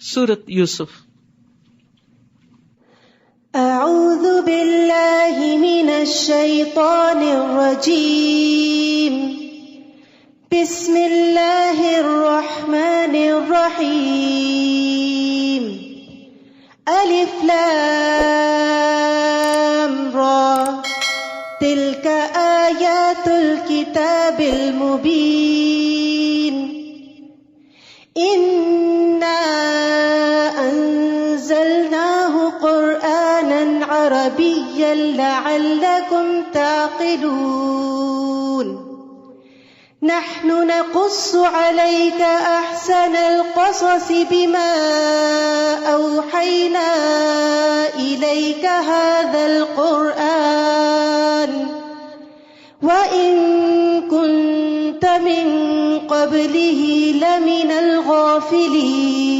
سورۃ یوسف۔ اعوذ باللہ من الشیطان الرجیم، بسم اللہ الرحمن الرحیم، الف لام را، تلک آیات الکتاب المبین، انا انزلناہ قرآنا عربیا لعلکم تعقلون، نحن نقص عليك أحسن القصص بما أوحينا إليك هذا القرآن وإن كنت من قبله لمن الغافلين۔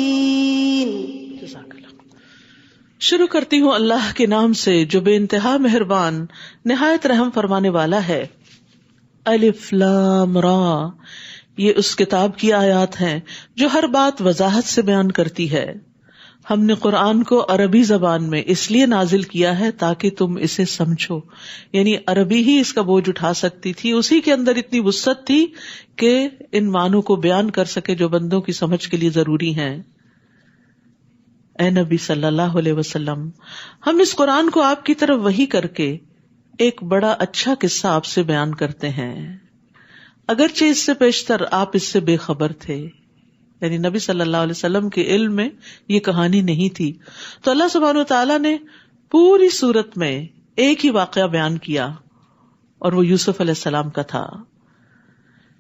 شروع کرتی ہوں اللہ کے نام سے جو بے انتہا مہربان نہایت رحم فرمانے والا ہے۔ الف لام را، یہ اس کتاب کی آیات ہیں جو ہر بات وضاحت سے بیان کرتی ہے۔ ہم نے قرآن کو عربی زبان میں اس لیے نازل کیا ہے تاکہ تم اسے سمجھو، یعنی عربی ہی اس کا بوجھ اٹھا سکتی تھی، اسی کے اندر اتنی وسعت تھی کہ ان معنوں کو بیان کر سکے جو بندوں کی سمجھ کے لیے ضروری ہیں۔ اے نبی صلی اللہ علیہ وسلم، ہم اس قرآن کو آپ کی طرف وحی کر کے ایک بڑا اچھا قصہ آپ سے بیان کرتے ہیں، اگرچہ اس سے پیشتر آپ اس سے بے خبر تھے، یعنی نبی صلی اللہ علیہ وسلم کے علم میں یہ کہانی نہیں تھی۔ تو اللہ سبحانہ وتعالیٰ نے پوری صورت میں ایک ہی واقعہ بیان کیا، اور وہ یوسف علیہ السلام کا تھا۔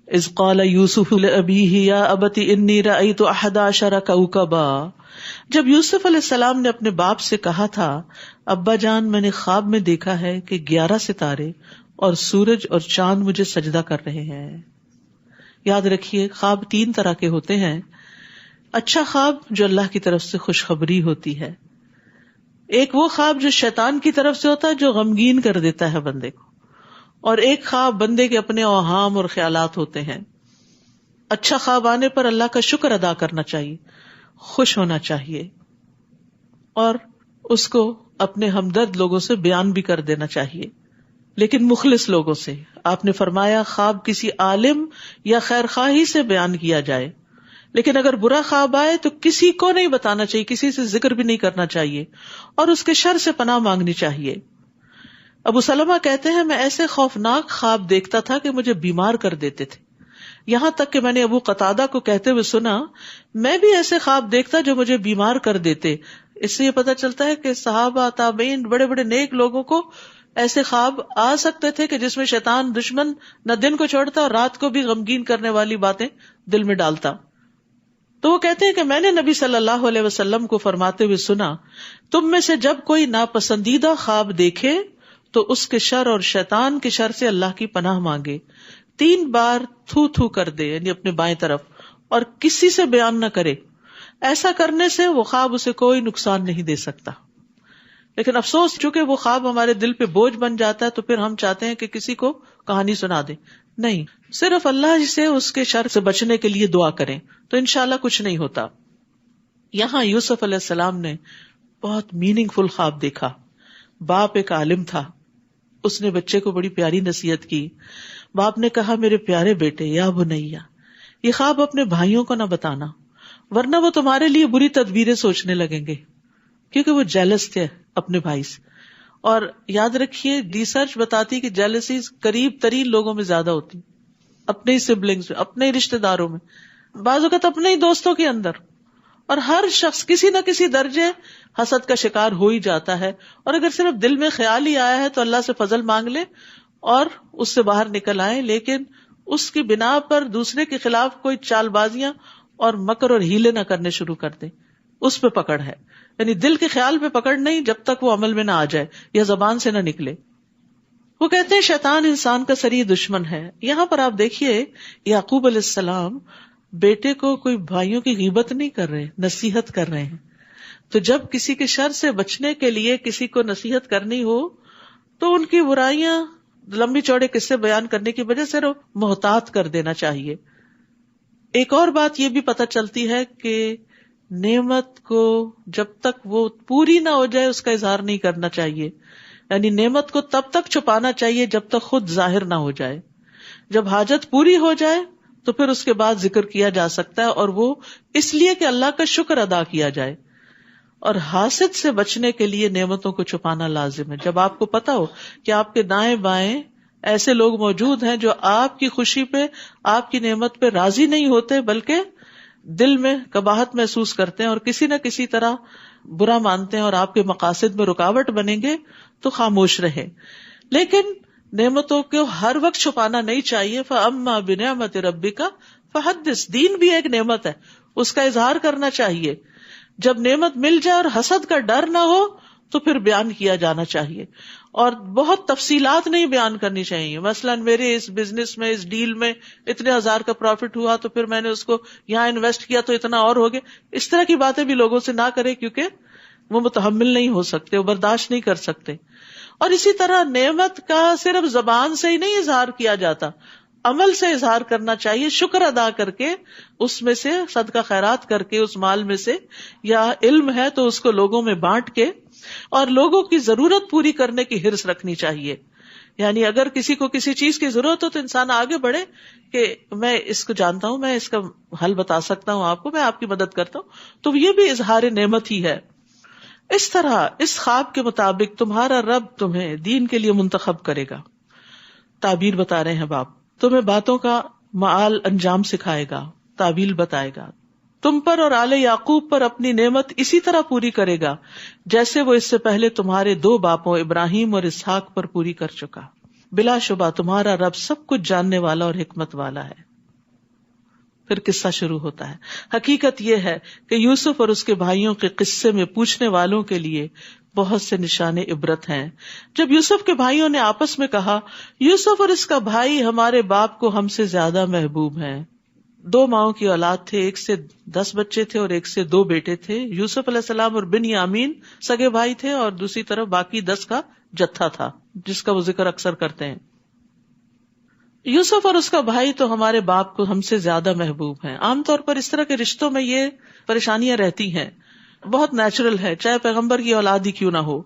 اذ قال یوسف لأبیہ یا ابت انی رأیت 11 کوکبا، جب یوسف علیہ السلام نے اپنے باپ سے کہا تھا، ابا جان میں نے خواب میں دیکھا ہے کہ 11 ستارے اور سورج اور چاند مجھے سجدہ کر رہے ہیں۔ یاد رکھیے خواب 3 طرح کے ہوتے ہیں۔ اچھا خواب جو اللہ کی طرف سے خوشخبری ہوتی ہے، ایک وہ خواب جو شیطان کی طرف سے ہوتا ہے جو غمگین کر دیتا ہے بندے کو، اور ایک خواب بندے کے اپنے اوہام اور خیالات ہوتے ہیں۔ اچھا خواب آنے پر اللہ کا شکر ادا کرنا چاہیے، خوش ہونا چاہیے، اور اس کو اپنے ہمدرد لوگوں سے بیان بھی کر دینا چاہیے، لیکن مخلص لوگوں سے۔ آپ نے فرمایا خواب کسی عالم یا خیر خواہی سے بیان کیا جائے، لیکن اگر برا خواب آئے تو کسی کو نہیں بتانا چاہیے، کسی سے ذکر بھی نہیں کرنا چاہیے، اور اس کے شر سے پناہ مانگنی چاہیے۔ ابو سلمہ کہتے ہیں میں ایسے خوفناک خواب دیکھتا تھا کہ مجھے بیمار کر دیتے تھے، یہاں تک کہ میں نے ابو قتادہ کو کہتے ہوئے سنا میں بھی ایسے خواب دیکھتا جو مجھے بیمار کر دیتے۔ اس سے یہ پتہ چلتا ہے کہ صحابہ، تابعین، بڑے بڑے نیک لوگوں کو ایسے خواب آ سکتے تھے کہ جس میں شیطان دشمن نہ دن کو چھوڑتا اور رات کو بھی غمگین کرنے والی باتیں دل میں ڈالتا۔ تو وہ کہتے ہیں کہ میں نے نبی صلی اللہ علیہ وسلم کو فرماتے ہوئے سنا، تم میں سے جب کوئی ناپسندیدہ خواب دیکھے تو اس کے شر اور شیطان کے شر سے اللہ کی پناہ مانگے، 3 بار تھو تھو کر دے، یعنی اپنے بائیں طرف، اور کسی سے بیان نہ کرے۔ ایسا کرنے سے وہ خواب اسے کوئی نقصان نہیں دے سکتا۔ لیکن افسوس، چونکہ وہ خواب ہمارے دل پہ بوجھ بن جاتا ہے تو پھر ہم چاہتے ہیں کہ کسی کو کہانی سنا دیں۔ نہیں، صرف اللہ سے اس کے شر سے بچنے کے لیے دعا کریں تو انشاءاللہ کچھ نہیں ہوتا۔ یہاں یوسف علیہ السلام نے بہت میننگ فل خواب دیکھا۔ باپ ایک عالم تھا، اس نے بچے کو بڑی پیاری نصیحت کی۔ باپ نے کہا میرے پیارے بیٹے، یا بنیا، یہ خواب اپنے بھائیوں کو نہ بتانا، ورنہ وہ تمہارے لیے بری تدبیریں سوچنے لگیں گے، کیونکہ وہ جیلس تھے اپنے بھائی سے۔ اور یاد رکھیے ریسرچ بتاتی کہ جیلسیز قریب ترین لوگوں میں زیادہ ہوتی، اپنے ہی سبلنگز میں، اپنے ہی رشتے داروں میں، بعض اوقات اپنے ہی دوستوں کے اندر۔ اور ہر شخص کسی نہ کسی درجے حسد کا شکار ہو ہی جاتا ہے، اور اگر صرف دل میں خیال ہی آیا ہے تو اللہ سے فضل مانگ لے اور اس سے باہر نکل آئے، لیکن اس کی بنا پر دوسرے کے خلاف کوئی چال بازیاں اور مکر اور ہیلے نہ کرنے شروع کر دیں، اس پہ پکڑ ہے۔ یعنی دل کے خیال پہ پکڑ نہیں جب تک وہ عمل میں نہ آ جائے یا زبان سے نہ نکلے۔ وہ کہتے ہیں شیطان انسان کا سری دشمن ہے۔ یہاں پر آپ دیکھیے یعقوب علیہ السلام بیٹے کو کوئی بھائیوں کی غیبت نہیں کر رہے، نصیحت کر رہے ہیں۔ تو جب کسی کے شر سے بچنے کے لیے کسی کو نصیحت کرنی ہو تو ان کی برائیاں لمبی چوڑے قصے بیان کرنے کی وجہ سے محتاط کر دینا چاہیے۔ ایک اور بات یہ بھی پتہ چلتی ہے کہ نعمت کو جب تک وہ پوری نہ ہو جائے اس کا اظہار نہیں کرنا چاہیے. یعنی نعمت کو تب تک چھپانا چاہیے جب تک خود ظاہر نہ ہو جائے. جب حاجت پوری ہو جائے تو پھر اس کے بعد ذکر کیا جا سکتا ہے، اور وہ اس لیے کہ اللہ کا شکر ادا کیا جائے. اور حاسد سے بچنے کے لیے نعمتوں کو چھپانا لازم ہے. جب آپ کو پتا ہو کہ آپ کے دائیں بائیں ایسے لوگ موجود ہیں جو آپ کی خوشی پہ، آپ کی نعمت پہ راضی نہیں ہوتے، بلکہ دل میں قباحت محسوس کرتے ہیں اور کسی نہ کسی طرح برا مانتے ہیں اور آپ کے مقاصد میں رکاوٹ بنیں گے، تو خاموش رہیں. لیکن نعمتوں کو ہر وقت چھپانا نہیں چاہیے. فَأَمَّا بِنِعْمَتِ رَبِّكَ فَحَدِّثْ. دین بھی ایک نعمت ہے، اس کا اظہار کرنا چاہیے. جب نعمت مل جائے اور حسد کا ڈر نہ ہو تو پھر بیان کیا جانا چاہیے، اور بہت تفصیلات نہیں بیان کرنی چاہیے. مثلا میرے اس بزنس میں، اس ڈیل میں اتنے ہزار کا پروفٹ ہوا تو پھر میں نے اس کو یہاں انویسٹ کیا تو اتنا اور ہو گیا. اس طرح کی باتیں بھی لوگوں سے نہ کرے، کیونکہ وہ متحمل نہیں ہو سکتے، وہ برداشت نہیں کر سکتے. اور اسی طرح نعمت کا صرف زبان سے ہی نہیں اظہار کیا جاتا، عمل سے اظہار کرنا چاہیے. شکر ادا کر کے، اس میں سے صدقہ خیرات کر کے، اس مال میں سے، یا علم ہے تو اس کو لوگوں میں بانٹ کے، اور لوگوں کی ضرورت پوری کرنے کی حرص رکھنی چاہیے. یعنی اگر کسی کو کسی چیز کی ضرورت ہو تو انسان آگے بڑھے کہ میں اس کو جانتا ہوں، میں اس کا حل بتا سکتا ہوں آپ کو، میں آپ کی مدد کرتا ہوں. تو یہ بھی اظہار نعمت ہی ہے. اس طرح اس خواب کے مطابق تمہارا رب تمہیں دین کے لیے منتخب کرے گا. تعبیر بتا رہے ہیں باپ، تمہیں باتوں کا معال انجام سکھائے گا، تعبیر بتائے گا. تم پر اور آل یعقوب پر اپنی نعمت اسی طرح پوری کرے گا جیسے وہ اس سے پہلے تمہارے دو باپوں ابراہیم اور اسحاق پر پوری کر چکا. بلا شبہ تمہارا رب سب کچھ جاننے والا اور حکمت والا ہے. پھر قصہ شروع ہوتا ہے. حقیقت یہ ہے کہ یوسف اور اس کے بھائیوں کے قصے میں پوچھنے والوں کے لیے بہت سے نشان عبرت ہیں. جب یوسف کے بھائیوں نے آپس میں کہا، یوسف اور اس کا بھائی ہمارے باپ کو ہم سے زیادہ محبوب ہیں. دو ماؤں کی اولاد تھے، ایک سے 10 بچے تھے اور ایک سے 2 بیٹے تھے. یوسف علیہ السلام اور بنیامین سگے بھائی تھے، اور دوسری طرف باقی 10 کا جتھا تھا جس کا وہ ذکر اکثر کرتے ہیں. یوسف اور اس کا بھائی تو ہمارے باپ کو ہم سے زیادہ محبوب ہیں. عام طور پر اس طرح کے رشتوں میں یہ پریشانیاں رہتی ہیں، بہت نیچرل ہے، چاہے پیغمبر کی اولاد ہی کیوں نہ ہو.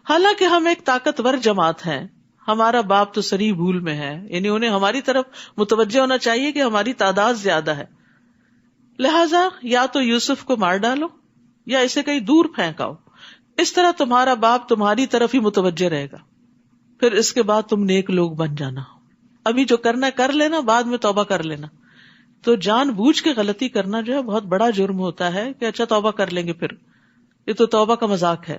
حالانکہ ہم ایک طاقتور جماعت ہیں، ہمارا باپ تو سری بھول میں ہے. یعنی انہیں ہماری طرف متوجہ ہونا چاہیے کہ ہماری تعداد زیادہ ہے، لہذا یا تو یوسف کو مار ڈالو یا اسے کہیں دور پھینکاؤ. اس طرح تمہارا باپ تمہاری طرف ہی متوجہ رہے گا، پھر اس کے بعد تم نیک لوگ بن جانا. ابھی جو کرنا کر لینا، بعد میں توبہ کر لینا. تو جان بوجھ کے غلطی کرنا جو ہے بہت بڑا جرم ہوتا ہے کہ اچھا توبہ کر لیں گے، پھر یہ تو توبہ کا مذاق ہے.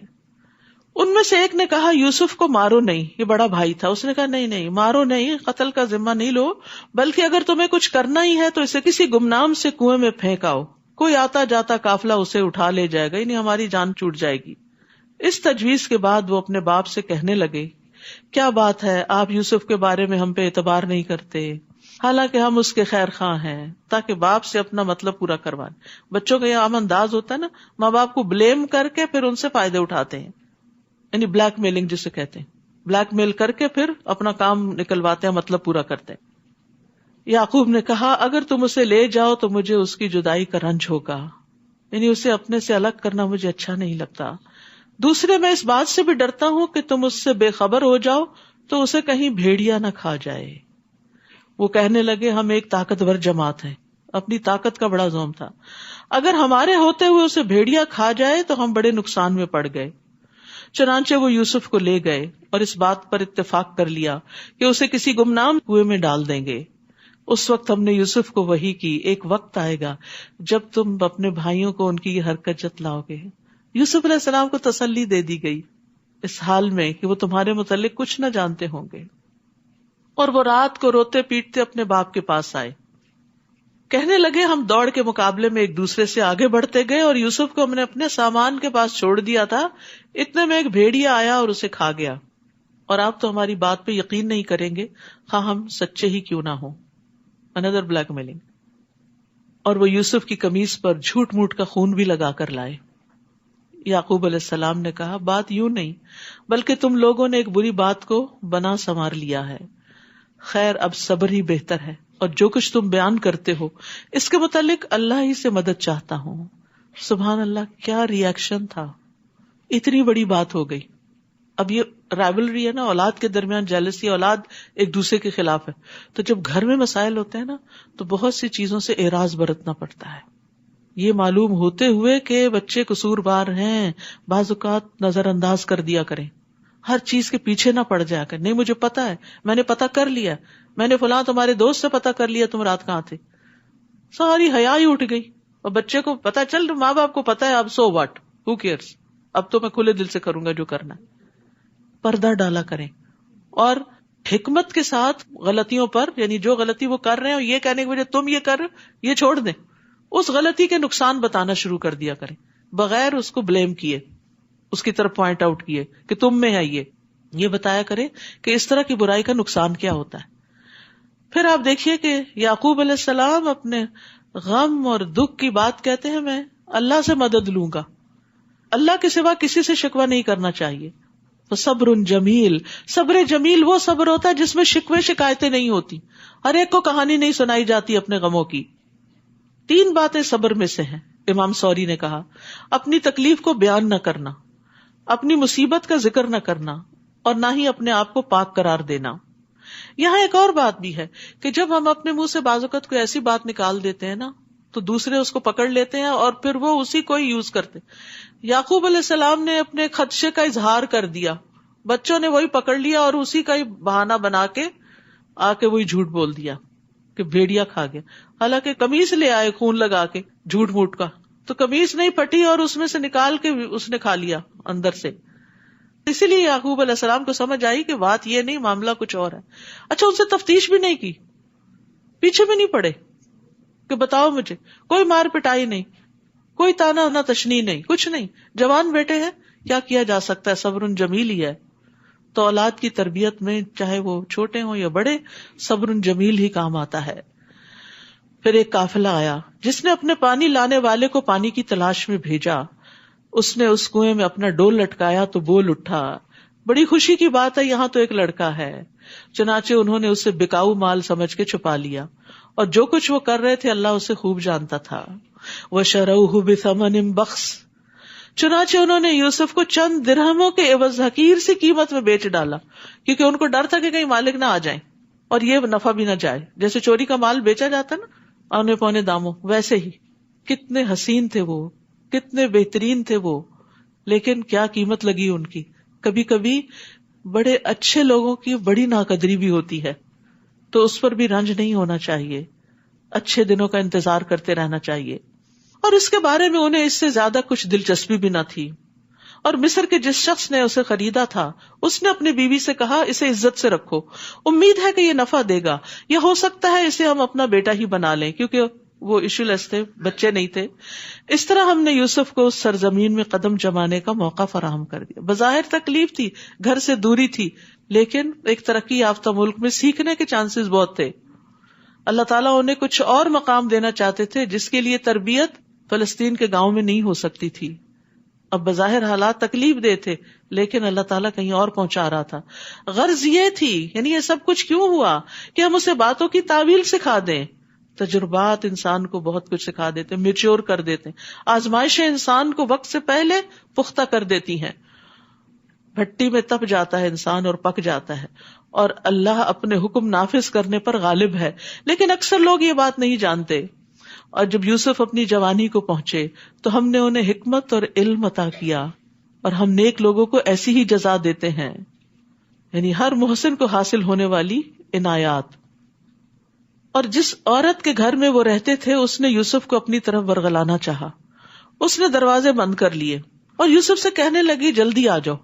ان میں سے ایک نے کہا، یوسف کو مارو نہیں، یہ بڑا بھائی تھا. اس نے کہا نہیں مارو نہیں، قتل کا ذمہ نہیں لو، بلکہ اگر تمہیں کچھ کرنا ہی ہے تو اسے کسی گمنام سے کنویں میں پھینکاؤ، کوئی آتا جاتا قافلہ اسے اٹھا لے جائے گا، یعنی ہماری جان چھوٹ جائے گی. اس تجویز کے بعد وہ اپنے باپ سے کہنے لگے، کیا بات ہے، آپ یوسف کے بارے میں ہم پہ اعتبار نہیں کرتے، حالانکہ ہم اس کے خیر خواہ ہیں. تاکہ باپ سے اپنا مطلب پورا کروائیں. بچوں کا یہ عام انداز ہوتا ہے نا، ماں باپ کو بلیم کر کے پھر ان سے فائدے اٹھاتے ہیں، یعنی بلیک میلنگ جسے کہتے ہیں. بلیک میل کر کے پھر اپنا کام نکلواتے ہیں، مطلب پورا کرتے ہیں. یعقوب نے کہا، اگر تم اسے لے جاؤ تو مجھے اس کی جدائی کا رنج ہوگا، یعنی اسے اپنے سے الگ کرنا مجھے اچھا نہیں لگتا. دوسرے، میں اس بات سے بھی ڈرتا ہوں کہ تم اس سے بے خبر ہو جاؤ تو اسے کہیں بھیڑیا نہ کھا جائے. وہ کہنے لگے، ہم ایک طاقتور جماعت ہیں. اپنی طاقت کا بڑا زوم تھا. اگر ہمارے ہوتے ہوئے اسے بھیڑیا کھا جائے تو ہم بڑے نقصان میں پڑ گئے. چنانچہ وہ یوسف کو لے گئے اور اس بات پر اتفاق کر لیا کہ اسے کسی گمنام کنویں میں ڈال دیں گے. اس وقت ہم نے یوسف کو وحی کی، ایک وقت آئے گا جب تم اپنے بھائیوں کو ان کی یہ حرکت جتلاؤ گے. یوسف علیہ السلام کو تسلی دے دی گئی اس حال میں کہ وہ تمہارے متعلق کچھ نہ جانتے ہوں گے. اور وہ رات کو روتے پیٹتے اپنے باپ کے پاس آئے. کہنے لگے، ہم دوڑ کے مقابلے میں ایک دوسرے سے آگے بڑھتے گئے اور یوسف کو ہم نے اپنے سامان کے پاس چھوڑ دیا تھا، اتنے میں ایک بھیڑیا آیا اور اسے کھا گیا. اور آپ تو ہماری بات پہ یقین نہیں کریں گے، ہاں ہم سچے ہی کیوں نہ ہوں. اندر بلیک میلنگ. اور وہ یوسف کی قمیص پر جھوٹ موٹ کا خون بھی لگا کر لائے. یعقوب علیہ السلام نے کہا، بات یوں نہیں، بلکہ تم لوگوں نے ایک بری بات کو بنا سنوار لیا ہے. خیر، اب صبر ہی بہتر ہے، اور جو کچھ تم بیان کرتے ہو اس کے متعلق اللہ ہی سے مدد چاہتا ہوں. سبحان اللہ، کیا ری ایکشن تھا، اتنی بڑی بات ہو گئی. اب یہ رائولری ہے نا، اولاد کے درمیان جیلسی، اولاد ایک دوسرے کے خلاف ہے. تو جب گھر میں مسائل ہوتے ہیں نا تو بہت سی چیزوں سے اعراض برتنا پڑتا ہے. یہ معلوم ہوتے ہوئے کہ بچے قصوروار ہیں، بعض اوقات نظر انداز کر دیا کریں، ہر چیز کے پیچھے نہ پڑ جایا کریں. نہیں مجھے پتا ہے، میں نے پتا کر لیا، میں نے فلاں تمہارے دوست سے پتا کر لیا تم رات کہاں تھے. ساری حیا ہی اٹھ گئی. اور بچے کو پتا چل، ماں باپ کو پتا ہے، اب سو واٹ، ہو کیئرس، اب تو میں کھلے دل سے کروں گا جو کرنا ہے. پردہ ڈالا کریں اور حکمت کے ساتھ غلطیوں پر، یعنی جو غلطی وہ کر رہے ہیں یہ کہنے کی وجہ تم یہ کر یہ چھوڑ دیں، اس غلطی کے نقصان بتانا شروع کر دیا کریں بغیر اس کو بلیم کیے، اس کی طرف پوائنٹ آؤٹ کیے کہ تم میں ہے یہ بتایا کریں کہ اس طرح کی برائی کا نقصان کیا ہوتا ہے. پھر آپ دیکھیے کہ یعقوب علیہ السلام اپنے غم اور دکھ کی بات کہتے ہیں میں اللہ سے مدد لوں گا، اللہ کے سوا کسی سے شکوہ نہیں کرنا چاہیے. تو صبر جمیل، صبر جمیل وہ صبر ہوتا ہے جس میں شکوے شکایتیں نہیں ہوتی، ہر ایک کو کہانی نہیں سنائی جاتی اپنے غموں کی. 3 باتیں صبر میں سے ہیں. امام سوری نے کہا اپنی تکلیف کو بیان نہ کرنا، اپنی مصیبت کا ذکر نہ کرنا، اور نہ ہی اپنے آپ کو پاک قرار دینا. یہاں ایک اور بات بھی ہے کہ جب ہم اپنے منہ سے بعض اوقات کوئی ایسی بات نکال دیتے ہیں نا تو دوسرے اس کو پکڑ لیتے ہیں اور پھر وہ اسی کو ہی یوز کرتے. یعقوب علیہ السلام نے اپنے خدشے کا اظہار کر دیا، بچوں نے وہی پکڑ لیا اور اسی کا ہی بہانہ بنا کے آ کے وہی جھوٹ بول دیا کہ بھیڑیا کھا گیا. حالانکہ قمیص لے آئے خون لگا کے جھوٹ موٹ کا، تو قمیص نہیں پھٹی اور اس میں سے نکال کے اس نے کھا لیا اندر سے. اسی لیے یعقوب علیہ السلام کو سمجھ آئی کہ بات یہ نہیں، معاملہ کچھ اور ہے. اچھا ان سے تفتیش بھی نہیں کی، پیچھے بھی نہیں پڑے کہ بتاؤ مجھے، کوئی مار پٹائی نہیں، کوئی تانا نہ تشنی نہیں، کچھ نہیں. جوان بیٹے ہیں، کیا کیا جا سکتا ہے، صبر جمیل ہی ہے. تو اولاد کی تربیت میں چاہے وہ چھوٹے ہوں یا بڑے، صبر جمیل ہی کام آتا ہے. پھر ایک قافلہ آیا جس نے اپنے پانی لانے والے کو پانی کی تلاش میں بھیجا. اس نے اس کنویں میں اپنا ڈول لٹکایا تو بول اٹھا، بڑی خوشی کی بات ہے، یہاں تو ایک لڑکا ہے. چنانچہ انہوں نے اسے بکاؤ مال سمجھ کے چھپا لیا، اور جو کچھ وہ کر رہے تھے اللہ اسے خوب جانتا تھا. وَشَرَوْهُ بِثَمَنٍ بَخْسٍ، چنانچہ انہوں نے یوسف کو چند درہموں کے عوض حقیر سی قیمت میں بیچ ڈالا، کیونکہ ان کو ڈر تھا کہ کہیں مالک نہ آ جائیں اور یہ نفع بھی نہ جائے. جیسے چوری کا مال بیچا جاتا نا اونے پونے داموں، ویسے ہی. کتنے حسین تھے وہ، کتنے بہترین تھے وہ، لیکن کیا قیمت لگی ان کی. کبھی کبھی بڑے اچھے لوگوں کی بڑی ناقدری بھی ہوتی ہے، تو اس پر بھی رنج نہیں ہونا چاہیے، اچھے دنوں کا انتظار کرتے رہنا چاہیے. اور اس کے بارے میں انہیں اس سے زیادہ کچھ دلچسپی بھی نہ تھی. اور مصر کے جس شخص نے اسے خریدا تھا اس نے اپنی بیوی سے کہا اسے عزت سے رکھو، امید ہے کہ یہ نفع دے گا، یا ہو سکتا ہے اسے ہم اپنا بیٹا ہی بنا لیں، کیونکہ وہ ایشو لیس تھے، بچے نہیں تھے. اس طرح ہم نے یوسف کو اس سرزمین میں قدم جمانے کا موقع فراہم کر دیا. بظاہر تکلیف تھی، گھر سے دوری تھی، لیکن ایک ترقی یافتہ ملک میں سیکھنے کے چانسز بہت تھے. اللہ تعالیٰ انہیں کچھ اور مقام دینا چاہتے تھے جس کے لیے تربیت فلسطین کے گاؤں میں نہیں ہو سکتی تھی. اب بظاہر حالات تکلیف دہ تھے، لیکن اللہ تعالیٰ کہیں اور پہنچا رہا تھا. غرض یہ تھی، یعنی یہ سب کچھ کیوں ہوا کہ ہم اسے باتوں کی تعویل سکھا دیں. تجربات انسان کو بہت کچھ سکھا دیتے، میچور کر دیتے. آزمائشیں انسان کو وقت سے پہلے پختہ کر دیتی ہیں. بھٹی میں تپ جاتا ہے انسان اور پک جاتا ہے، اور اللہ اپنے حکم نافذ کرنے پر غالب ہے. لیکن اکثر لوگ یہ بات نہیں جانتے. اور جب یوسف اپنی جوانی کو پہنچے تو ہم نے انہیں حکمت اور علم عطا کیا، اور ہم نیک لوگوں کو ایسی ہی جزا دیتے ہیں، یعنی ہر محسن کو حاصل ہونے والی عنایات. اور جس عورت کے گھر میں وہ رہتے تھے اس نے یوسف کو اپنی طرف ورغلانا چاہا. اس نے دروازے بند کر لیے اور یوسف سے کہنے لگی جلدی آ جاؤ،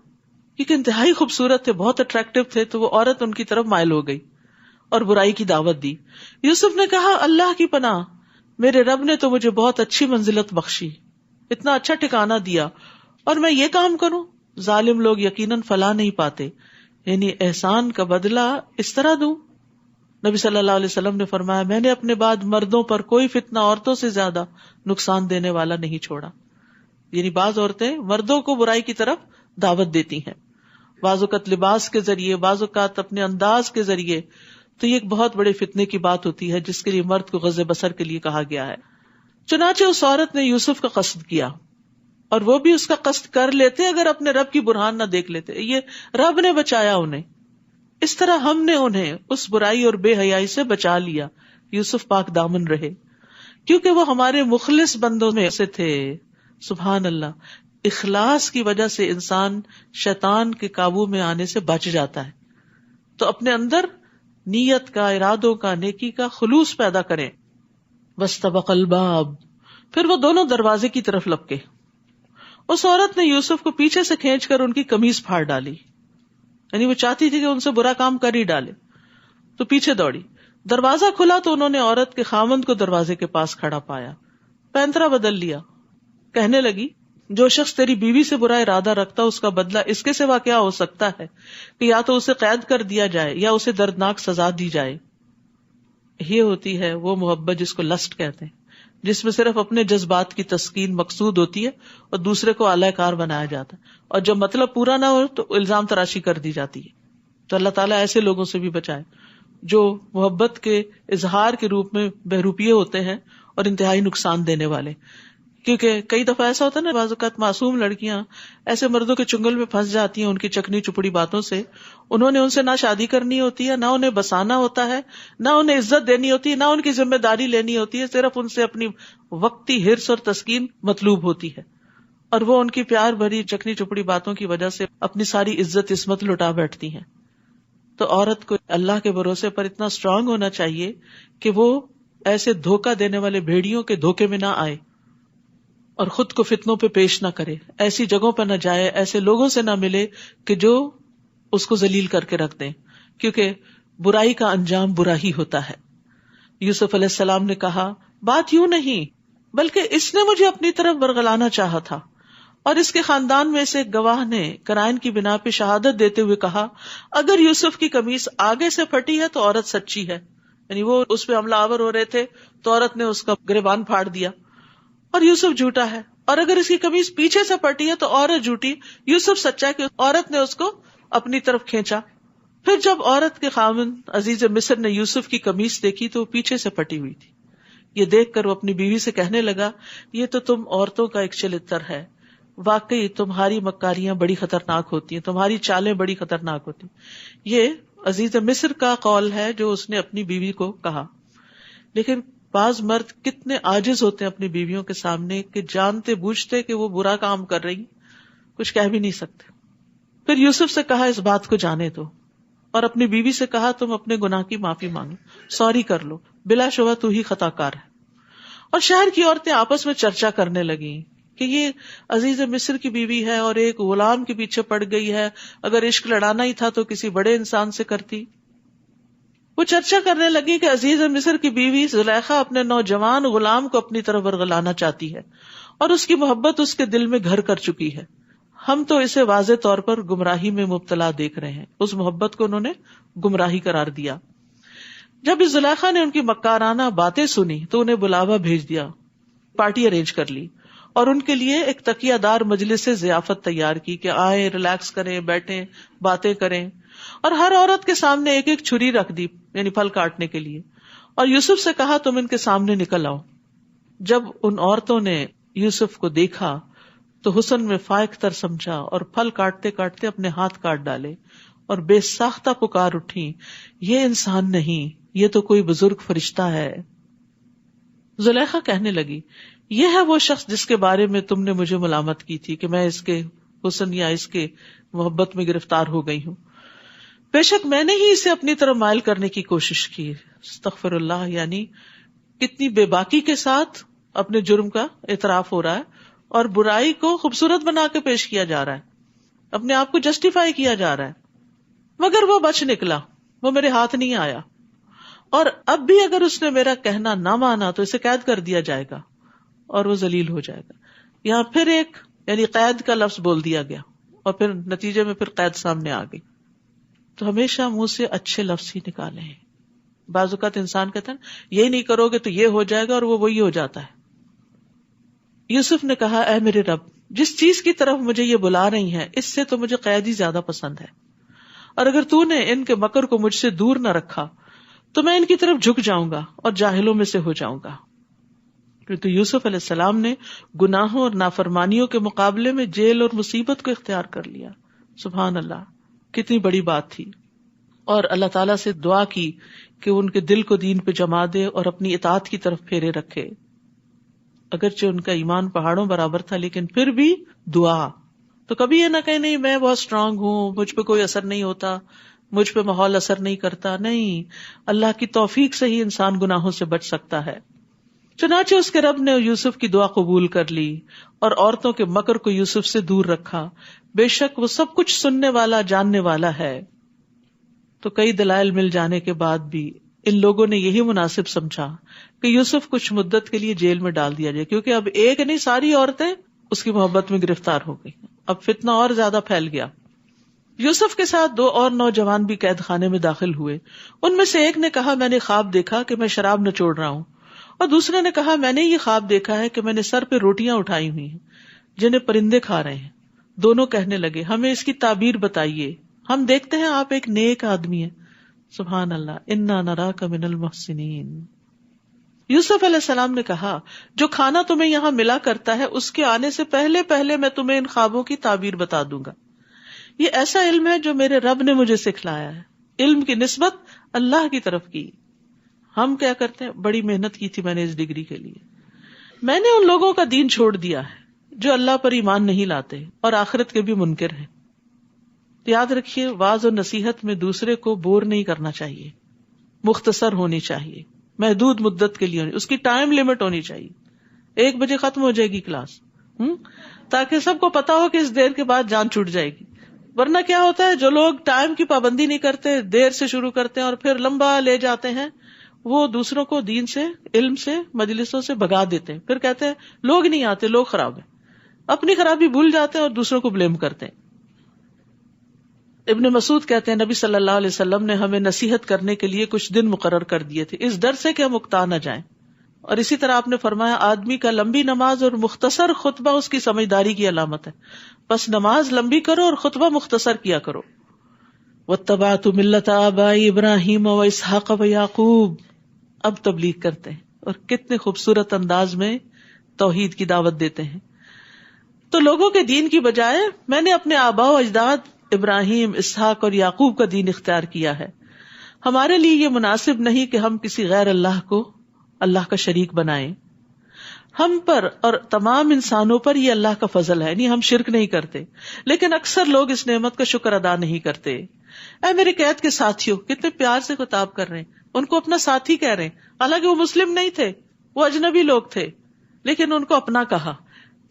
کیونکہ انتہائی خوبصورت تھے، بہت اٹریکٹیو تھے. تو وہ عورت ان کی طرف مائل ہو گئی اور برائی کی دعوت دی. یوسف نے کہا اللہ کی پناہ، میرے رب نے تو مجھے بہت اچھی منزلت بخشی، اتنا اچھا ٹھکانہ دیا، اور میں یہ کام کروں؟ ظالم لوگ یقیناً فلاح نہیں پاتے، یعنی احسان کا بدلہ اس طرح دوں. نبی صلی اللہ علیہ وسلم نے فرمایا میں نے اپنے بعد مردوں پر کوئی فتنہ عورتوں سے زیادہ نقصان دینے والا نہیں چھوڑا. یعنی بعض عورتیں مردوں کو برائی کی طرف دعوت دیتی ہیں، بعض اوقات لباس کے ذریعے، بعض اوقات اپنے انداز کے ذریعے. تو یہ ایک بہت بڑے فتنے کی بات ہوتی ہے جس کے لیے مرد کو غض بصر کے لیے کہا گیا ہے. چنانچہ اس عورت نے یوسف کا قصد کیا، اور وہ بھی اس کا قصد کر لیتے اگر اپنے رب کی برہان نہ دیکھ لیتے. یہ رب نے بچایا انہیں. اس طرح ہم نے انہیں اس برائی اور بے حیائی سے بچا لیا. یوسف پاک دامن رہے کیونکہ وہ ہمارے مخلص بندوں میں سے تھے. سبحان اللہ. اخلاص کی وجہ سے انسان شیطان کے قابو میں آنے سے بچ جاتا ہے. تو اپنے اندر نیت کا، ارادوں کا، نیکی کا خلوص پیدا کریں. واستبق الباب، پھر وہ دونوں دروازے کی طرف لپکے. اس عورت نے یوسف کو پیچھے سے کھینچ کر ان کی قمیص پھاڑ ڈالی، یعنی وہ چاہتی تھی کہ ان سے برا کام کر ہی ڈالے، تو پیچھے دوڑی. دروازہ کھلا تو انہوں نے عورت کے خاوند کو دروازے کے پاس کھڑا پایا. پینترا بدل لیا. کہنے لگی، جو شخص تیری بیوی سے برا ارادہ رکھتا اس کا بدلہ اس کے سوا کیا ہو سکتا ہے کہ یا تو اسے قید کر دیا جائے یا اسے دردناک سزا دی جائے. یہ ہوتی ہے وہ محبت جس کو لسٹ کہتے ہیں، جس میں صرف اپنے جذبات کی تسکین مقصود ہوتی ہے اور دوسرے کو اعلی کار بنایا جاتا ہے، اور جب مطلب پورا نہ ہو تو الزام تراشی کر دی جاتی ہے. تو اللہ تعالیٰ ایسے لوگوں سے بھی بچائے جو محبت کے اظہار کے روپ میں بہروپیے ہوتے ہیں اور انتہائی نقصان دینے والے. کیونکہ کئی دفعہ ایسا ہوتا ہے نا، بعض اوقات معصوم لڑکیاں ایسے مردوں کے چنگل میں پھنس جاتی ہیں ان کی چکنی چپڑی باتوں سے. انہوں نے ان سے نہ شادی کرنی ہوتی ہے، نہ انہیں بسانا ہوتا ہے، نہ انہیں عزت دینی ہوتی ہے، نہ ان کی ذمہ داری لینی ہوتی ہے. صرف ان سے اپنی وقتی حرص اور تسکین مطلوب ہوتی ہے، اور وہ ان کی پیار بھری چکنی چپڑی باتوں کی وجہ سے اپنی ساری عزت عصمت لٹا بیٹھتی ہیں. تو عورت کو اللہ کے بھروسے پر اتنا اسٹرانگ ہونا چاہیے کہ وہ ایسے دھوکہ دینے والے بھیڑیوں کے دھوکے میں نہ آئے اور خود کو فتنوں پہ پیش نہ کرے، ایسی جگہوں پہ نہ جائے، ایسے لوگوں سے نہ ملے کہ جو اس کو ذلیل کر کے رکھ دیں، کیونکہ برائی کا انجام برا ہی ہوتا ہے. یوسف علیہ السلام نے کہا، بات یوں نہیں، بلکہ اس نے مجھے اپنی طرف برگلانا چاہا تھا. اور اس کے خاندان میں سے ایک گواہ نے قرائن کی بنا پہ شہادت دیتے ہوئے کہا، اگر یوسف کی قمیص آگے سے پھٹی ہے تو عورت سچی ہے. یعنی وہ اس پہ حملہ آور ہو رہے تھے تو عورت نے اس کا گریبان پھاڑ دیا، اور یوسف جھوٹا ہے. اور اگر اس کی قمیص پیچھے سے پھٹی ہے تو عورت جھوٹی، یوسف سچا ہے کہ عورت نے اس کو اپنی طرف کھینچا. پھر جب عورت کے خاوند عزیز مصر نے یوسف کی قمیص دیکھی تو وہ پیچھے سے پھٹی ہوئی تھی. یہ دیکھ کر وہ اپنی بیوی سے کہنے لگا، یہ تو تم عورتوں کا ایک چلتر ہے، واقعی تمہاری مکاریاں بڑی خطرناک ہوتی ہیں، تمہاری چالیں بڑی خطرناک ہوتی ہیں. یہ عزیز مصر کا قول ہے جو اس نے اپنی بیوی کو کہا. لیکن بعض مرد کتنے عاجز ہوتے ہیں اپنی بیویوں کے سامنے کہ جانتے بوجھتے کہ وہ برا کام کر رہی کچھ کہہ بھی نہیں سکتے. پھر یوسف سے کہا، اس بات کو جانے دو، اور اپنی بیوی سے کہا، تم اپنے گناہ کی معافی مانگو، سوری کر لو، بلا شبہ تو ہی خطا کار ہے. اور شہر کی عورتیں آپس میں چرچا کرنے لگیں کہ یہ عزیز مصر کی بیوی ہے اور ایک غلام کے پیچھے پڑ گئی ہے، اگر عشق لڑانا ہی تھا تو کسی بڑے انسان سے کرتی. وہ چرچا کرنے لگی کہ عزیز مصر کی بیوی زلیخا اپنے نوجوان غلام کو اپنی طرف ورگلانا چاہتی ہے اور اس کی محبت اس کے دل میں گھر کر چکی ہے. ہم تو اسے واضح طور پر گمراہی میں مبتلا دیکھ رہے ہیں. اس محبت کو انہوں نے گمراہی قرار دیا. جب اس زلیخا نے ان کی مکارانہ باتیں سنی تو انہیں بلاوا بھیج دیا، پارٹی ارینج کر لی اور ان کے لیے ایک تکیہ دار مجلس سے ضیافت تیار کی کہ آئیں، ریلیکس کریں، بیٹھیں، باتیں کریں. اور ہر عورت کے سامنے ایک ایک چھری رکھ دی، یعنی پھل کاٹنے کے لیے، اور یوسف سے کہا، تم ان کے سامنے نکل آؤ. جب ان عورتوں نے یوسف کو دیکھا تو حسن میں فائق تر سمجھا اور پھل کاٹتے کاٹتے اپنے ہاتھ کاٹ ڈالے اور بے ساختہ پکار اٹھی، یہ انسان نہیں، یہ تو کوئی بزرگ فرشتہ ہے. زلیخا کہنے لگی، یہ ہے وہ شخص جس کے بارے میں تم نے مجھے ملامت کی تھی کہ میں اس کے حسن یا اس کے محبت میں گرفتار ہو گئی ہوں. بے شک میں نے ہی اسے اپنی طرف مائل کرنے کی کوشش کی. استغفر اللہ. یعنی کتنی بے باکی کے ساتھ اپنے جرم کا اعتراف ہو رہا ہے اور برائی کو خوبصورت بنا کے پیش کیا جا رہا ہے، اپنے آپ کو جسٹیفائی کیا جا رہا ہے. مگر وہ بچ نکلا، وہ میرے ہاتھ نہیں آیا، اور اب بھی اگر اس نے میرا کہنا نہ مانا تو اسے قید کر دیا جائے گا اور وہ ذلیل ہو جائے گا. یہاں پھر ایک یعنی قید کا لفظ بول دیا گیا اور پھر نتیجے میں پھر قید سامنے آ گئی. تو ہمیشہ منہ سے اچھے لفظ ہی نکالیں. بعض اوقات انسان کہتا ہے یہ نہیں کرو گے تو یہ ہو جائے گا، اور وہ وہی ہو جاتا ہے. یوسف نے کہا، اے میرے رب، جس چیز کی طرف مجھے یہ بلا رہی ہیں اس سے تو مجھے قید ہی زیادہ پسند ہے، اور اگر تو نے ان کے مکر کو مجھ سے دور نہ رکھا تو میں ان کی طرف جھک جاؤں گا اور جاہلوں میں سے ہو جاؤں گا. تو یوسف علیہ السلام نے گناہوں اور نافرمانیوں کے مقابلے میں جیل اور مصیبت کو اختیار کر لیا. سبحان اللہ، کتنی بڑی بات تھی. اور اللہ تعالیٰ سے دعا کی کہ ان کے دل کو دین پہ جما دے اور اپنی اطاعت کی طرف پھیرے رکھے. اگرچہ ان کا ایمان پہاڑوں برابر تھا لیکن پھر بھی دعا. تو کبھی یہ نہ کہیں نہیں میں بہت اسٹرانگ ہوں، مجھ پہ کوئی اثر نہیں ہوتا، مجھ پہ ماحول اثر نہیں کرتا. نہیں، اللہ کی توفیق سے ہی انسان گناہوں سے بچ سکتا ہے. چنانچہ اس کے رب نے یوسف کی دعا قبول کر لی اور عورتوں کے مکر کو یوسف سے دور رکھا. بے شک وہ سب کچھ سننے والا جاننے والا ہے. تو کئی دلائل مل جانے کے بعد بھی ان لوگوں نے یہی مناسب سمجھا کہ یوسف کچھ مدت کے لیے جیل میں ڈال دیا جائے، کیونکہ اب ایک نہیں ساری عورتیں اس کی محبت میں گرفتار ہو گئی. اب فتنہ اور زیادہ پھیل گیا. یوسف کے ساتھ 2 اور نوجوان بھی قید خانے میں داخل ہوئے. ان میں سے ایک نے کہا میں نے خواب دیکھا کہ میں شراب نچوڑ رہا ہوں، اور دوسرے نے کہا میں نے یہ خواب دیکھا ہے کہ میں نے سر پہ روٹیاں اٹھائی ہوئی ہیں جنہیں پرندے کھا رہے ہیں. دونوں کہنے لگے ہمیں اس کی تعبیر بتائیے، ہم دیکھتے ہیں آپ ایک نیک آدمی ہیں. سبحان اللہ، انا نراک من المحسنین. یوسف علیہ السلام نے کہا جو کھانا تمہیں یہاں ملا کرتا ہے اس کے آنے سے پہلے پہلے میں تمہیں ان خوابوں کی تعبیر بتا دوں گا. یہ ایسا علم ہے جو میرے رب نے مجھے سکھلایا ہے. علم کی نسبت اللہ کی طرف کی. ہم کیا کرتے ہیں، بڑی محنت کی تھی میں نے اس ڈگری کے لیے. میں نے ان لوگوں کا دین چھوڑ دیا ہے جو اللہ پر ایمان نہیں لاتے اور آخرت کے بھی منکر ہیں. یاد رکھیے واعظ و نصیحت میں دوسرے کو بور نہیں کرنا چاہیے، مختصر ہونی چاہیے، محدود مدت کے لیے اس کی ٹائم لمٹ ہونی چاہیے. 1 بجے ختم ہو جائے گی کلاس، تاکہ سب کو پتا ہو کہ اس دیر کے بعد جان چھوٹ جائے گی. ورنہ کیا ہوتا ہے، جو لوگ ٹائم کی پابندی نہیں کرتے، دیر سے شروع کرتے ہیں اور پھر لمبا لے جاتے ہیں، وہ دوسروں کو دین سے، علم سے، مجلسوں سے بھگا دیتے ہیں. پھر کہتے ہیں لوگ نہیں آتے، لوگ خراب ہیں. اپنی خرابی بھول جاتے ہیں اور دوسروں کو بلیم کرتے ہیں. ابن مسعود کہتے ہیں نبی صلی اللہ علیہ وسلم نے ہمیں نصیحت کرنے کے لیے کچھ دن مقرر کر دیے تھے اس ڈر سے کہ ہم اکتا نہ جائیں. اور اسی طرح آپ نے فرمایا آدمی کا لمبی نماز اور مختصر خطبہ اس کی سمجھداری کی علامت ہے، بس نماز لمبی کرو اور خطبہ مختصر کیا کرو. واتبعت ملت آبائی ابراہیم و اسحاق و یعقوب. اب تبلیغ کرتے ہیں اور کتنے خوبصورت انداز میں توحید کی دعوت دیتے ہیں. تو لوگوں کے دین کی بجائے میں نے اپنے آباء و اجداد ابراہیم، اسحاق اور یعقوب کا دین اختیار کیا ہے. ہمارے لیے یہ مناسب نہیں کہ ہم کسی غیر اللہ کو اللہ کا شریک بنائیں. ہم پر اور تمام انسانوں پر یہ اللہ کا فضل ہے، نہیں ہم شرک نہیں کرتے، لیکن اکثر لوگ اس نعمت کا شکر ادا نہیں کرتے. اے میرے قید کے ساتھیوں، کتنے پیار سے خطاب کر رہے ہیں، ان کو اپنا ساتھی کہہ رہے ہیں، حالانکہ وہ مسلم نہیں تھے، وہ اجنبی لوگ تھے، لیکن ان کو اپنا کہا.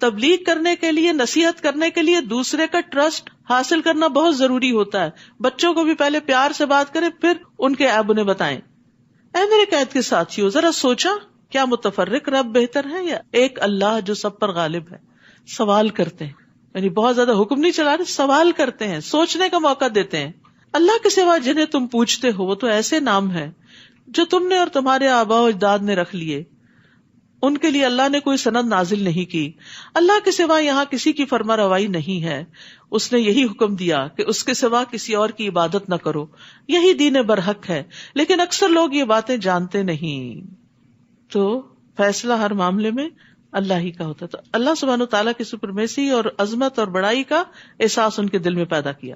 تبلیغ کرنے کے لیے، نصیحت کرنے کے لیے دوسرے کا ٹرسٹ حاصل کرنا بہت ضروری ہوتا ہے. بچوں کو بھی پہلے پیار سے بات کریں، پھر ان کے عیب انہیں بتائیں. اے میرے قید کے ساتھیوں، ذرا سوچا کیا متفرق رب بہتر ہے یا ایک اللہ جو سب پر غالب ہے؟ سوال کرتے ہیں، یعنی بہت زیادہ حکم نہیں چلا رہے، سوال کرتے ہیں، سوچنے کا موقع دیتے ہیں. اللہ کے سوا جنہیں تم پوچھتے ہو وہ تو ایسے نام ہیں جو تم نے اور تمہارے آباء و اجداد نے رکھ لیے، ان کے لیے اللہ نے کوئی سند نازل نہیں کی. اللہ کے سوا یہاں کسی کی فرما روائی نہیں ہے. اس نے یہی حکم دیا کہ اس کے سوا کسی اور کی عبادت نہ کرو، یہی دین برحق ہے، لیکن اکثر لوگ یہ باتیں جانتے نہیں. تو فیصلہ ہر معاملے میں اللہ ہی کا ہوتا ہے. تو اللہ سبحانہ وتعالیٰ کی سپرمیسی اور عظمت اور بڑائی کا احساس ان کے دل میں پیدا کیا،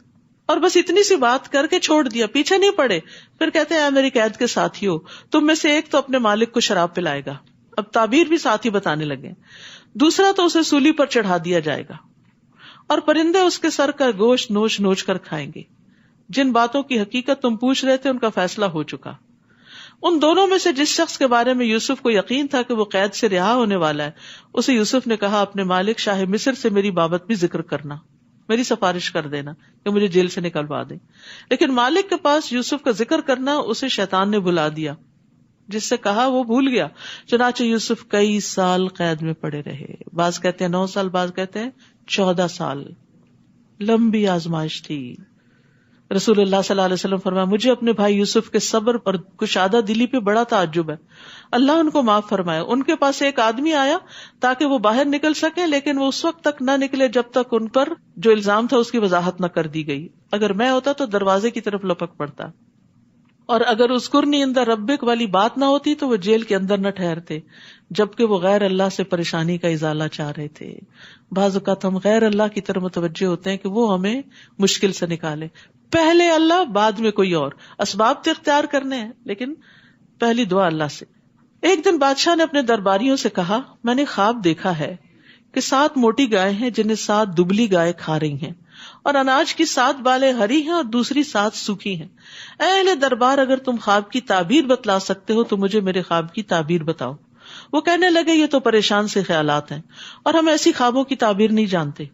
اور بس اتنی سی بات کر کے چھوڑ دیا، پیچھے نہیں پڑے. پھر کہتے ہیں اے میری قید کے ساتھیوں، تم میں سے ایک تو اپنے مالک کو شراب پلائے گا. اب تعبیر بھی ساتھ ہی بتانے لگے. دوسرا تو اسے سولی پر چڑھا دیا جائے گا، اور پرندے اس کے سر کا گوشت نوچ نوچ کر کھائیں گے. جن باتوں کی حقیقت تم پوچھ رہے تھے ان کا فیصلہ ہو چکا. ان دونوں میں سے جس شخص کے بارے میں یوسف کو یقین تھا کہ وہ قید سے رہا ہونے والا ہے، اسے یوسف نے کہا اپنے مالک شاہ مصر سے میری بابت بھی ذکر کرنا، میری سفارش کر دینا کہ مجھے جیل سے نکلوا دیں. لیکن مالک کے پاس یوسف کا ذکر کرنا اسے شیطان نے بلا دیا، جس سے کہا وہ بھول گیا. چنانچہ یوسف کئی سال قید میں پڑے رہے. بعض کہتے ہیں 9 سال، بعض کہتے ہیں 14 سال. لمبی آزمائش تھی. رسول اللہ صلی اللہ علیہ وسلم فرمایا مجھے اپنے بھائی یوسف کے صبر اور کشادہ دلی پہ بڑا تعجب ہے. اللہ ان کو معاف فرمائے. ان کے پاس ایک آدمی آیا تاکہ وہ باہر نکل سکے، لیکن وہ اس وقت تک نہ نکلے جب تک ان پر جو الزام تھا اس کی وضاحت نہ کر دی گئی. اگر میں ہوتا تو دروازے کی طرف لپک پڑتا. اور اگر اذکرنی عند ربک والی بات نہ ہوتی تو وہ جیل کے اندر نہ ٹھہرتے، جبکہ وہ غیر اللہ سے پریشانی کا ازالہ چاہ رہے تھے. بعض اوقات ہم غیر اللہ کی طرف متوجہ ہوتے ہیں کہ وہ ہمیں مشکل سے نکالے. پہلے اللہ، بعد میں کوئی اور. اسباب تو اختیار کرنے ہیں لیکن پہلی دعا اللہ سے. ایک دن بادشاہ نے اپنے درباریوں سے کہا، میں نے خواب دیکھا ہے کہ 7 موٹی گائے ہیں جنہیں 7 دبلی گائے کھا رہی ہیں، اور اناج کی 7 بالیں ہری ہیں اور دوسری 7 سوکھی ہیں. اے اہل دربار، اگر تم خواب کی تعبیر بتلا سکتے ہو تو مجھے میرے خواب کی تعبیر بتاؤ. وہ کہنے لگے، یہ تو پریشان سے خیالات ہیں اور ہم ایسی خوابوں کی تعبیر نہیں جانتے.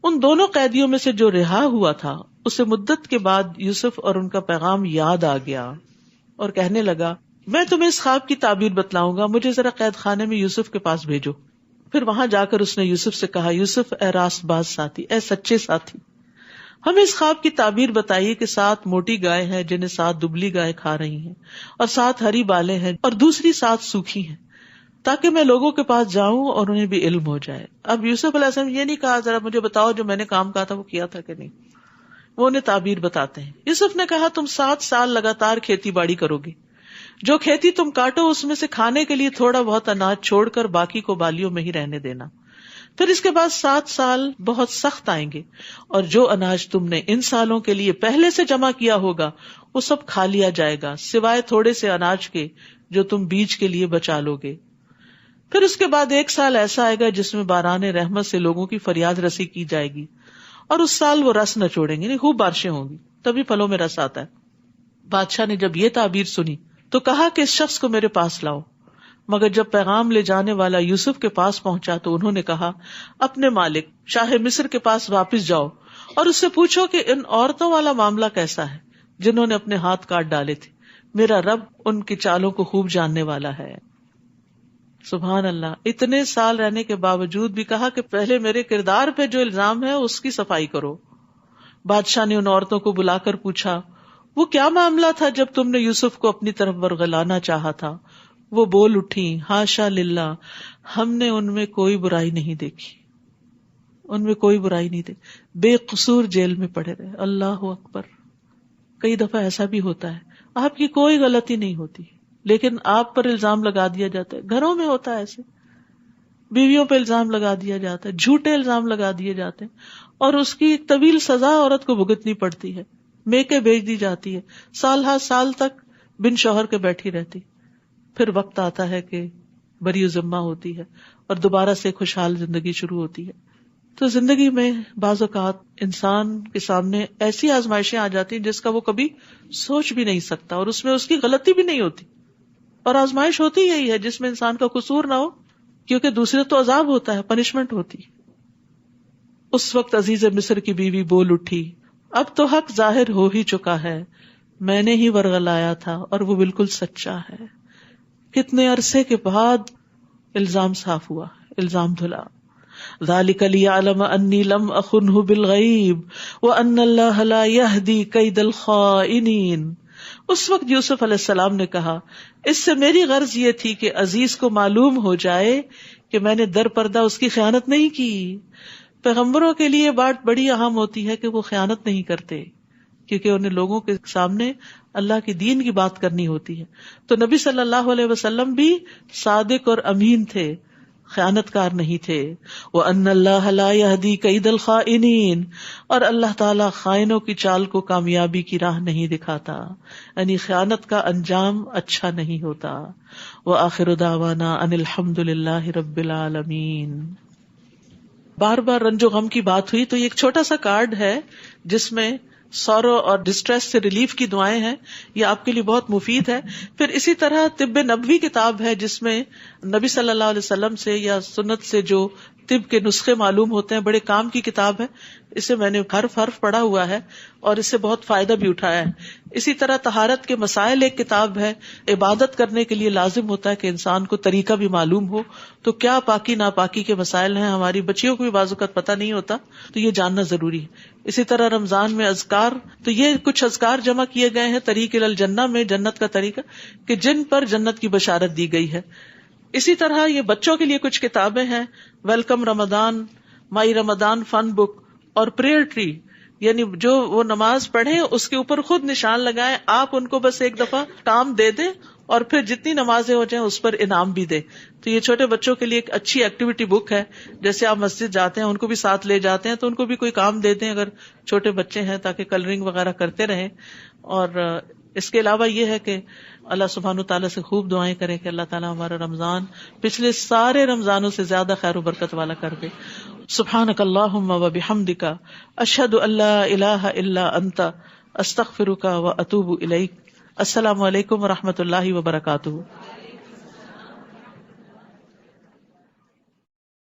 ان دونوں قیدیوں میں سے جو رہا ہوا تھا اسے مدت کے بعد یوسف اور ان کا پیغام یاد آ گیا اور کہنے لگا، میں تمہیں اس خواب کی تعبیر بتلاؤں گا، مجھے ذرا قید خانے میں یوسف کے پاس بھیجو. پھر وہاں جا کر اس نے یوسف سے کہا، یوسف اے راست باز ساتھی، اے سچے ساتھی، ہمیں اس خواب کی تعبیر بتائیے کہ 7 موٹی گائے ہیں جنہیں 7 دبلی گائے کھا رہی ہیں، اور 7 ہری بالیں ہیں اور دوسری 7 سوکھی ہیں، تاکہ میں لوگوں کے پاس جاؤں اور انہیں بھی علم ہو جائے. اب یوسف علیہ السلام یہ نہیں کہا ذرا مجھے بتاؤ جو میں نے کام کہا تھا وہ کیا تھا کہ نہیں، وہ انہیں تعبیر بتاتے ہیں. یوسف نے کہا، تم 7 سال لگاتار کھیتی باڑی کرو گے، جو کھیتی تم کاٹو اس میں سے کھانے کے لیے تھوڑا بہت اناج چھوڑ کر باقی کو بالیوں میں ہی رہنے دینا. پھر اس کے بعد 7 سال بہت سخت آئیں گے، اور جو اناج تم نے ان سالوں کے لیے پہلے سے جمع کیا ہوگا وہ سب کھا لیا جائے گا، سوائے تھوڑے سے اناج کے جو تم بیج کے لیے بچا لو گے. پھر اس کے بعد 1 سال ایسا آئے گا جس میں باران رحمت سے لوگوں کی فریاد رسی کی جائے گی، اور اس سال وہ رس نہ چھوڑیں گے، خوب بارشیں ہوں گی، تبھی پھلوں میں رس آتا ہے. بادشاہ نے جب یہ تعبیر سنی تو کہا کہ اس شخص کو میرے پاس لاؤ. مگر جب پیغام لے جانے والا یوسف کے پاس پہنچا تو انہوں نے کہا، اپنے مالک شاہ مصر کے پاس واپس جاؤ اور اس سے پوچھو کہ ان عورتوں والا معاملہ کیسا ہے جنہوں نے اپنے ہاتھ کاٹ ڈالے تھے. میرا رب ان کی چالوں کو خوب جاننے والا ہے. سبحان اللہ. اتنے سال رہنے کے باوجود بھی کہا کہ پہلے میرے کردار پہ جو الزام ہے اس کی صفائی کرو. بادشاہ نے ان عورتوں کو بلا کر پوچھا، وہ کیا معاملہ تھا جب تم نے یوسف کو اپنی طرف ورگلانا چاہا تھا؟ وہ بول اٹھی، ہاشا للہ، ہم نے ان میں کوئی برائی نہیں دیکھی، ان میں کوئی برائی نہیں دیکھی، بے قصور جیل میں پڑے رہے. اللہ اکبر. کئی دفعہ ایسا بھی ہوتا ہے، آپ کی کوئی غلطی نہیں ہوتی لیکن آپ پر الزام لگا دیا جاتا ہے. گھروں میں ہوتا ہے ایسے، بیویوں پہ الزام لگا دیا جاتا ہے، جھوٹے الزام لگا دیے جاتے ہیں، اور اس کی ایک طویل سزا عورت کو بھگتنی پڑتی ہے، میکے بھیج دی جاتی ہے، سال ہر سال تک بن شوہر کے بیٹھی رہتی. پھر وقت آتا ہے کہ بری ذمہ ہوتی ہے اور دوبارہ سے خوشحال زندگی شروع ہوتی ہے. تو زندگی میں بعض اوقات انسان کے سامنے ایسی آزمائشیں آ جاتی ہیں جس کا وہ کبھی سوچ بھی نہیں سکتا، اور اس میں اس کی غلطی بھی نہیں ہوتی. اور آزمائش ہوتی یہی ہے جس میں انسان کا قصور نہ ہو، کیونکہ دوسرے تو عذاب ہوتا ہے، پنشمنٹ ہوتی. اس وقت عزیز مصر کی بیوی بول اٹھی، اب تو حق ظاہر ہو ہی چکا ہے، میں نے ہی ورغلایا تھا اور وہ بالکل سچا ہے. کتنے عرصے کے بعد الزام صاف ہوا، الزام دھلا. ذالک لیعلم انی لم اخنہ بالغیب وان اللہ لا یہدی کید الخائنین. اس وقت یوسف علیہ السلام نے کہا، اس سے میری غرض یہ تھی کہ عزیز کو معلوم ہو جائے کہ میں نے در پردہ اس کی خیانت نہیں کی. پیغمبروں کے لیے بات بڑی اہم ہوتی ہے کہ وہ خیانت نہیں کرتے، کیونکہ انہیں لوگوں کے سامنے اللہ کی دین کی بات کرنی ہوتی ہے. تو نبی صلی اللہ علیہ وسلم بھی صادق اور امین تھے، خیانت کار نہیں تھے. وَأَنَّ اللَّهَ لَا يَهْدِي كَيْدَ الْخَائِنِينَ، اور اللہ تعالیٰ خائنوں کی چال کو کامیابی کی راہ نہیں دکھاتا، یعنی خیانت کا انجام اچھا نہیں ہوتا. وَآخِرُ دَعْوَانَا أَنِ الْحَمْدُ لِلَّهِ رَبِّ الْعَالَمِينَ. بار بار رنج و غم کی بات ہوئی تو یہ ایک چھوٹا سا کارڈ ہے جس میں سورو اور ڈسٹریس سے ریلیف کی دعائیں ہیں، یہ آپ کے لیے بہت مفید ہے. پھر اسی طرح طب نبوی کتاب ہے جس میں نبی صلی اللہ علیہ وسلم سے یا سنت سے جو طب کے نسخے معلوم ہوتے ہیں، بڑے کام کی کتاب ہے. اسے میں نے حرف پڑھا ہوا ہے اور اس سے بہت فائدہ بھی اٹھایا ہے. اسی طرح طہارت کے مسائل ایک کتاب ہے. عبادت کرنے کے لیے لازم ہوتا ہے کہ انسان کو طریقہ بھی معلوم ہو، تو کیا پاکی ناپاکی کے مسائل ہیں، ہماری بچیوں کو بھی بعض اوقات پتہ نہیں ہوتا، تو یہ جاننا ضروری ہے. اسی طرح رمضان میں اذکار، تو یہ کچھ اذکار جمع کیے گئے ہیں طریق الجنہ میں، جنت کا طریقہ کہ جن پر جنت کی بشارت دی گئی ہے. اسی طرح یہ بچوں کے لیے کچھ کتابیں ہیں، ویلکم رمضان، مائی رمضان فن بک اور پریئر ٹری. یعنی جو وہ نماز پڑھیں اس کے اوپر خود نشان لگائیں، آپ ان کو بس ایک دفعہ کام دے دیں اور پھر جتنی نمازیں ہو جائیں اس پر انعام بھی دیں. تو یہ چھوٹے بچوں کے لیے ایک اچھی ایکٹیویٹی بک ہے. جیسے آپ مسجد جاتے ہیں ان کو بھی ساتھ لے جاتے ہیں تو ان کو بھی کوئی کام دے دیں اگر چھوٹے بچے ہیں، تاکہ کلرنگ وغیرہ کرتے رہیں. اور اس کے علاوہ یہ ہے کہ اللہ سبحانہ تعالیٰ سے خوب دعائیں کریں کہ اللہ تعالیٰ ہمارا رمضان پچھلے سارے رمضانوں سے زیادہ خیر و برکت والا کر دے. سبحانک اللہم و بحمدک، اشہد ان لا الہ الا انت، استغفرک و اتوب الیک. السلام علیکم و رحمۃ اللہ وبرکاتہ.